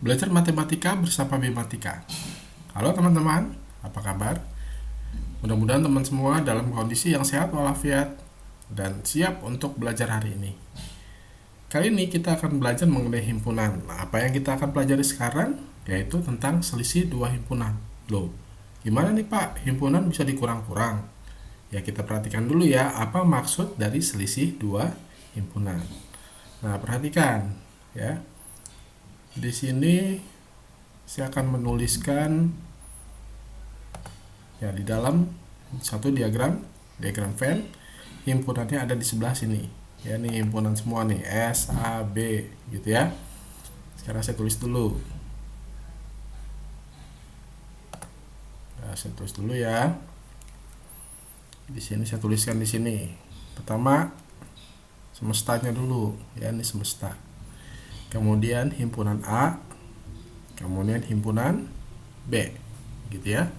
Belajar matematika bersama Bimatika. Halo teman-teman, apa kabar? Mudah-mudahan teman semua dalam kondisi yang sehat walafiat dan siap untuk belajar hari ini. Kali ini kita akan belajar mengenai himpunan. Nah, apa yang kita akan pelajari sekarang yaitu tentang selisih dua himpunan. Loh, gimana nih Pak? Himpunan bisa dikurang-kurang? Ya kita perhatikan dulu ya, apa maksud dari selisih dua himpunan. Nah, perhatikan ya. Di sini saya akan menuliskan ya di dalam satu diagram Venn, himpunannya ada di sebelah sini. Ya, ini himpunan semua nih, S, A, B gitu ya. Sekarang saya tulis dulu. Nah, saya tulis dulu ya. Di sini saya tuliskan di sini. Pertama semestanya dulu, ya ini semesta. Kemudian himpunan A, kemudian himpunan B, gitu ya.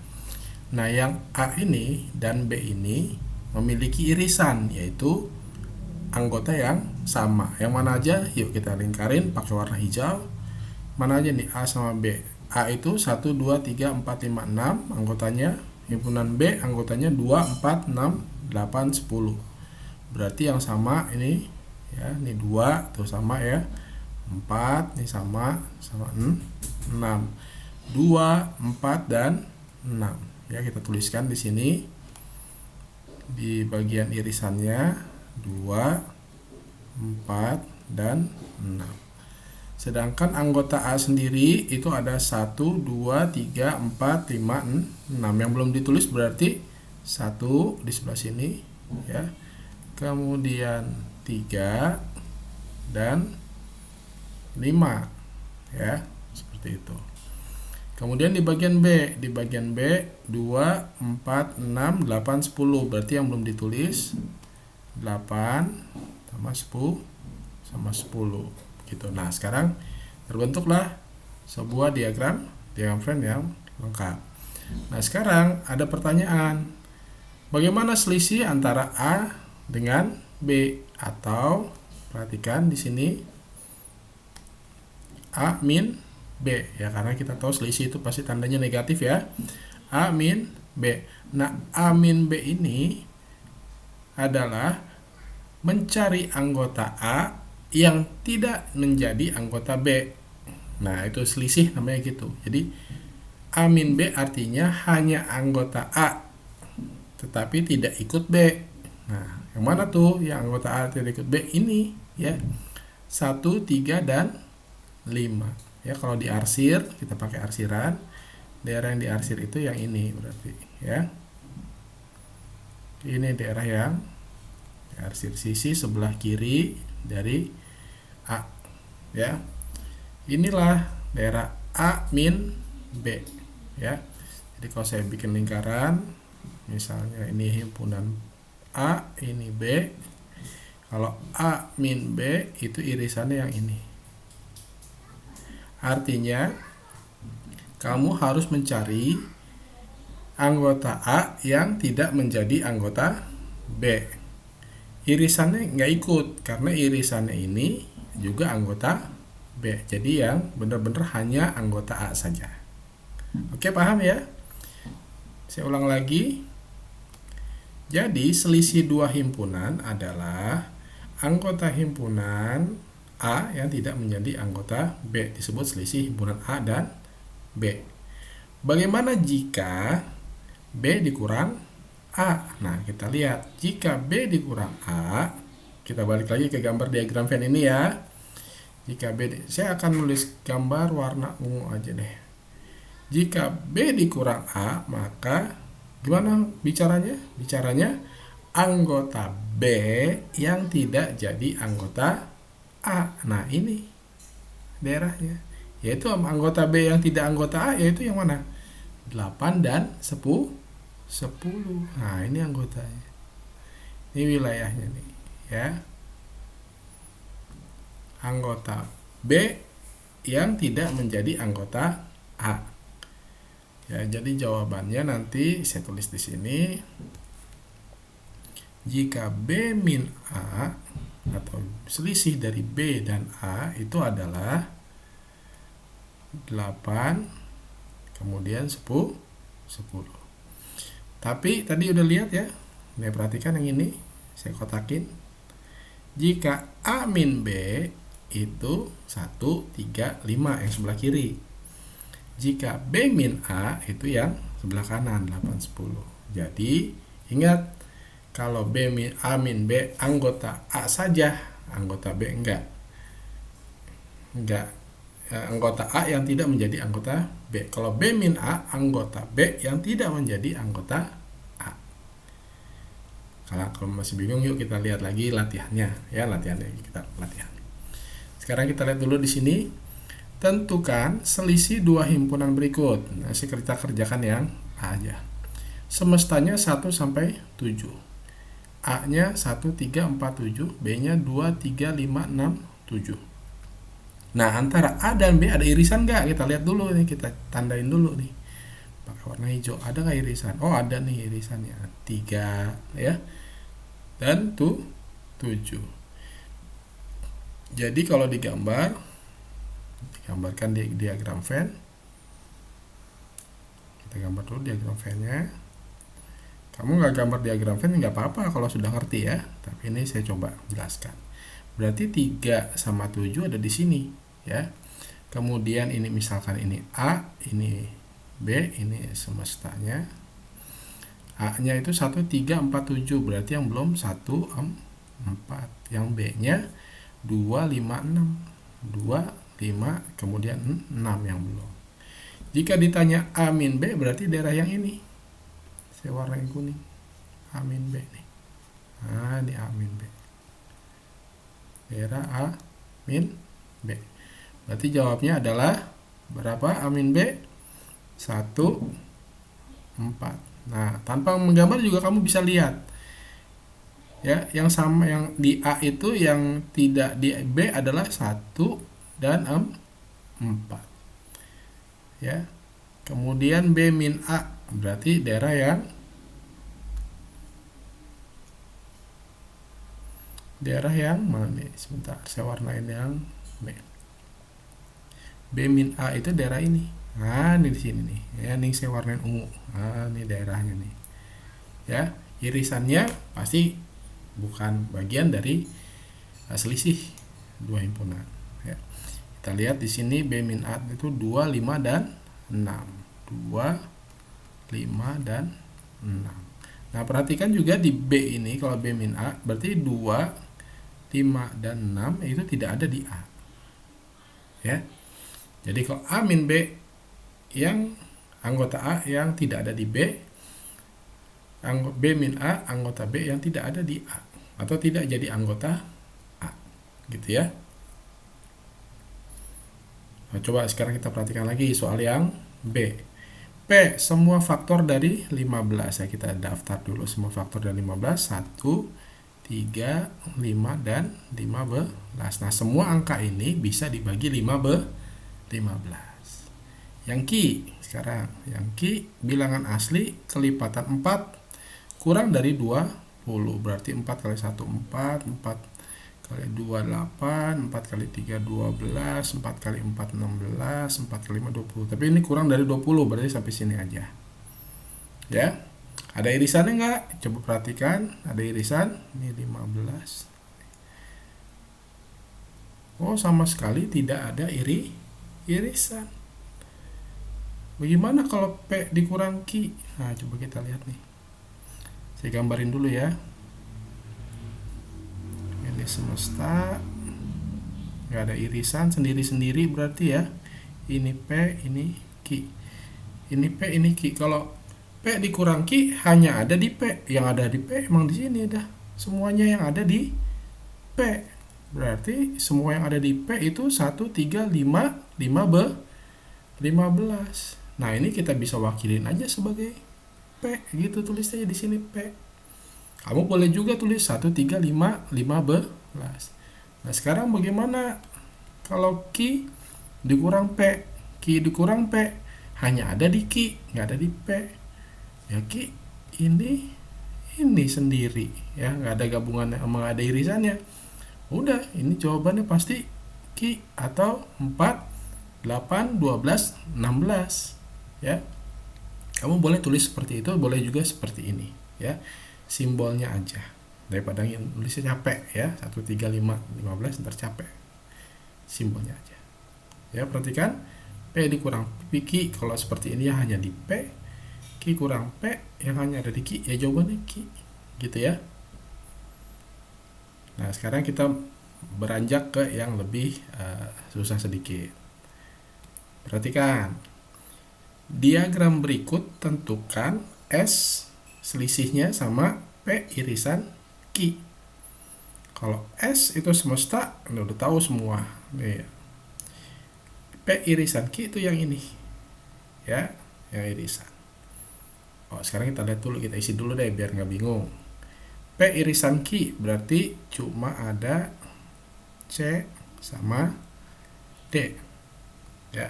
Nah, yang A ini dan B ini memiliki irisan, yaitu anggota yang sama. Yang mana aja? Yuk kita lingkarin pakai warna hijau. Mana aja nih A sama B? A itu 1, 2, 3, 4, 5, 6 anggotanya. Himpunan B anggotanya 2, 4, 6, 8, 10. Berarti yang sama ini ya, ini 2 tuh sama ya. 4 ini sama 6. 2, 4 dan 6. Ya, kita tuliskan di sini di bagian irisannya 2, 4 dan 6. Sedangkan anggota A sendiri itu ada 1, 2, 3, 4, 5, 6. Yang belum ditulis berarti 1 di sebelah sini ya. Kemudian 3 dan 5 ya, seperti itu. Kemudian di bagian B 2, 4, 6, 8, 10. Berarti yang belum ditulis 8 sama 10 sama 10 gitu. Nah, sekarang terbentuklah sebuah diagram Venn yang lengkap. Nah, sekarang ada pertanyaan. Bagaimana selisih antara A dengan B? Atau perhatikan di sini A min B ya, karena kita tahu selisih itu pasti tandanya negatif ya. A min B. Nah, A min B ini adalah mencari anggota A yang tidak menjadi anggota B. Nah, itu selisih namanya gitu. Jadi A min B artinya hanya anggota A tetapi tidak ikut B. Nah, yang mana tuh yang anggota A tidak ikut B? Ini ya. 1, 3 dan 5. Ya, kalau diarsir, kita pakai arsiran. Daerah yang diarsir itu yang ini berarti ya. Ini daerah yang diarsir, sisi sebelah kiri dari A ya. Inilah daerah A min B ya. Jadi kalau saya bikin lingkaran, misalnya ini himpunan A, ini B. Kalau A min B itu irisannya yang ini. Artinya kamu harus mencari anggota A yang tidak menjadi anggota B. Irisannya nggak ikut karena irisannya ini juga anggota B. Jadi yang benar-benar hanya anggota A saja. Oke, paham ya? Saya ulang lagi. Jadi selisih dua himpunan adalah anggota himpunan A yang tidak menjadi anggota B, disebut selisih himpunan A dan B. Bagaimana jika B dikurang A? Nah, kita lihat. Jika B dikurang A, kita balik lagi ke gambar diagram Venn ini ya. Jika B, saya akan nulis gambar warna ungu aja deh. Jika B dikurang A, maka gimana bicaranya? Bicaranya anggota B yang tidak jadi anggota A. Nah, ini daerahnya. Yaitu anggota B yang tidak anggota A, yaitu yang mana? 8 dan 10. Nah, ini anggotanya. Ini wilayahnya nih, ya. Anggota B yang tidak menjadi anggota A. Ya, jadi jawabannya nanti saya tulis di sini. Jika B min A atau selisih dari B dan A itu adalah 8, kemudian 10. Tapi tadi udah lihat ya, nih perhatikan yang ini, saya kotakin. Jika A min B itu 1, 3, 5 yang sebelah kiri. Jika B min A itu yang sebelah kanan 8, 10. Jadi ingat, kalau A min B anggota A saja, anggota B enggak. Anggota A yang tidak menjadi anggota B. Kalau B min A, anggota B yang tidak menjadi anggota A. Kalau masih bingung, yuk kita lihat lagi latihannya ya, kita latihan. Sekarang kita lihat dulu di sini. Tentukan selisih dua himpunan berikut. Nah, kita kerjakan yang A aja. Semestanya 1 sampai 7. A-nya 1, 3, 4, 7, B-nya 2, 3, 5, 6, 7. Nah, antara A dan B ada irisan nggak? Kita lihat dulu nih, kita tandain dulu nih. Pakai warna hijau. Ada nggak irisan? Oh, ada nih irisannya. 3 ya. Dan 7. Jadi kalau digambarkan di diagram Venn. Kita gambar dulu diagram Venn-nya. Kamu nggak gambar diagram Venn nggak apa-apa kalau sudah ngerti ya. Tapi ini saya coba jelaskan. Berarti 3 sama 7 ada di sini ya. Kemudian ini misalkan ini A, ini B, ini semestanya. A-nya itu 1, 3, 4, 7. Berarti yang belum 1, 4. Yang B-nya 2, 5, 6. 2, 5, kemudian 6 yang belum. Jika ditanya A min B, berarti daerah yang ini. Saya warnain kuning. A min B nih. Nah, ini A min B. Daerah A min B. Berarti jawabnya adalah berapa A min B? 1, 4. Nah, tanpa menggambar juga kamu bisa lihat. Ya, yang sama yang di A itu yang tidak di B adalah 1 dan 4. Ya. Kemudian B min A berarti daerah yang mana nih? Sebentar, saya warnain yang B. B min A itu daerah ini. Nah, ini di sini nih. Ya, ini saya warnain ungu. Nah, ini daerahnya nih. Ya, irisannya pasti bukan bagian dari selisih dua himpunan. Ya. Kita lihat di sini B min A itu 2, 5 dan 6. 2, 5 dan 6. Nah, perhatikan juga di B ini, kalau B min A berarti 2, 5 dan 6 itu tidak ada di A. Ya. Jadi kalau A min B yang anggota A yang tidak ada di B, B min A anggota B yang tidak ada di A atau tidak jadi anggota A, gitu ya. Nah, coba sekarang kita perhatikan lagi soal yang B. P semua faktor dari 15 ya, kita daftar dulu semua faktor dari 15. 1, 3, 5 dan 15. Nah, semua angka ini bisa dibagi 15. Yang Ki sekarang, yang Ki bilangan asli kelipatan 4 kurang dari 20. Berarti 4 kali 1 4, 4 kali 2 8, 4 kali 3 12, 4 kali 4 16, 4 kali 5 20. Tapi ini kurang dari 20, berarti sampai sini aja. Ya. Ada irisannya enggak? Coba perhatikan, ada irisan. Ini 15. Oh, sama sekali tidak ada irisan. Bagaimana kalau P dikurang Q? Nah, coba kita lihat nih. Saya gambarin dulu ya. Ini semesta, nggak ada irisan, sendiri-sendiri berarti ya. Ini P, ini Q. Ini P, ini Q. Kalau P dikurang Q hanya ada di P. Yang ada di P emang di sini ada. Semuanya yang ada di P. Berarti semua yang ada di P itu 1, 3, 5, 15. Nah, ini kita bisa wakilin aja sebagai P, gitu, tulis aja di sini P. Kamu boleh juga tulis 1, 3, 5, 15. Nah, sekarang bagaimana kalau Q dikurang P? Q dikurang P hanya ada di Q, nggak ada di P. Ya, Q ini sendiri ya, nggak ada gabungannya, nggak ada irisannya. Udah, ini jawabannya pasti Q atau 4 8, 12, 16 ya. Kamu boleh tulis seperti itu, boleh juga seperti ini ya. Simbolnya aja. Daripada nulisnya capek ya. 1, 3, 5, 15 ntar capek. Simbolnya aja. Ya, perhatikan P dikurang Q, kalau seperti ini ya hanya di P, Q kurang P yang hanya ada di Q, ya jawabannya Q gitu ya. Nah, sekarang kita beranjak ke yang lebih susah sedikit. Perhatikan diagram berikut, tentukan S selisihnya sama P irisan Q. Kalau S itu semesta, udah tahu semua nih. P irisan Q itu yang ini ya, yang irisan. Sekarang kita lihat dulu, kita isi dulu deh biar nggak bingung. P irisan Q berarti cuma ada C sama D ya.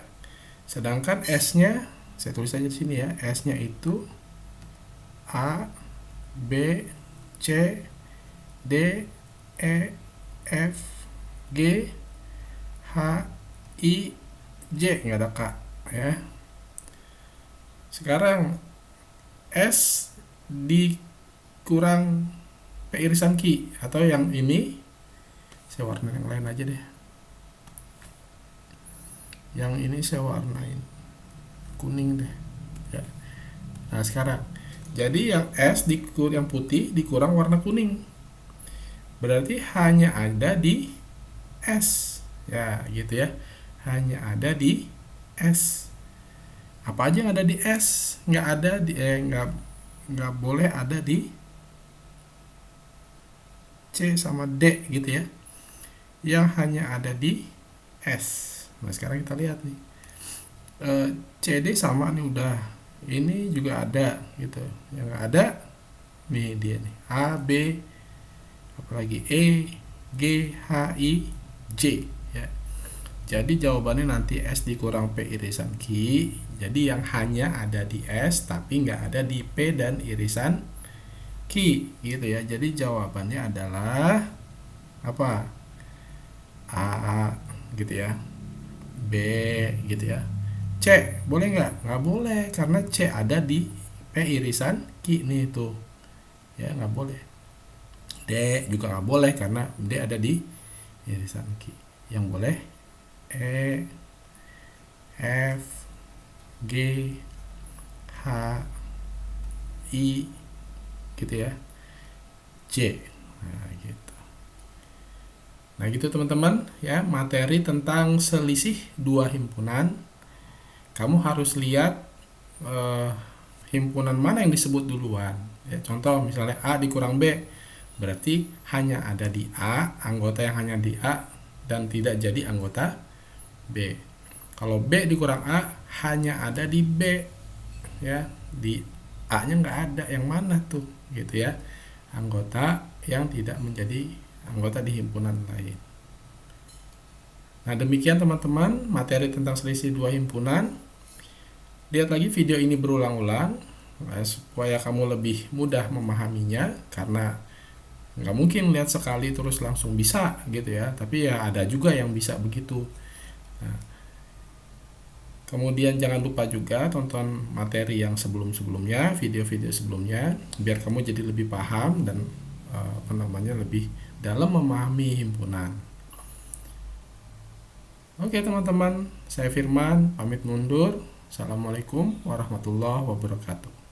Sedangkan S-nya saya tulis aja di sini ya, S-nya itu A, B, C, D, E, F, G, H, I, J, nggak ada K ya. Sekarang S dikurang P irisan Q, atau yang ini saya warna yang lain aja deh. Yang ini saya warnain kuning deh ya. Nah, sekarang jadi yang S yang putih dikurang warna kuning, berarti hanya ada di S ya, gitu ya. Hanya ada di S. Apa aja yang ada di S? Nggak ada di nggak boleh ada di C sama D gitu ya. Yang hanya ada di S. Nah, sekarang kita lihat nih. CD sama nih udah. Ini juga ada gitu. Yang nggak ada nih dia nih. A, B, apalagi E, G, H, I, J ya. Jadi jawabannya nanti S dikurang P irisan Q. Jadi yang hanya ada di S tapi nggak ada di P dan irisan Q gitu ya. Jadi jawabannya adalah apa? A gitu ya. B gitu ya. C boleh nggak? Nggak boleh, karena C ada di P irisan Q nih tuh ya, nggak boleh. D juga nggak boleh karena D ada di irisan Q. Yang boleh E, F, G, H, I gitu ya, J. Nah gitu. Nah gitu teman-teman ya, materi tentang selisih dua himpunan. Kamu harus lihat himpunan mana yang disebut duluan ya. Contoh misalnya A dikurang B, berarti hanya ada di A, anggota yang hanya di A dan tidak jadi anggota B. Kalau B dikurang A hanya ada di B ya, di A nya nggak ada, yang mana tuh gitu ya, anggota yang tidak menjadi anggota di himpunan lain. Nah demikian teman-teman materi tentang selisih dua himpunan. Lihat lagi video ini berulang-ulang supaya kamu lebih mudah memahaminya, karena nggak mungkin lihat sekali terus langsung bisa gitu ya, tapi ya ada juga yang bisa begitu. Nah, kemudian jangan lupa juga tonton materi yang sebelum-sebelumnya, video-video sebelumnya, biar kamu jadi lebih paham dan lebih dalam memahami himpunan. Oke teman-teman, saya Firman pamit mundur. Assalamualaikum warahmatullahi wabarakatuh.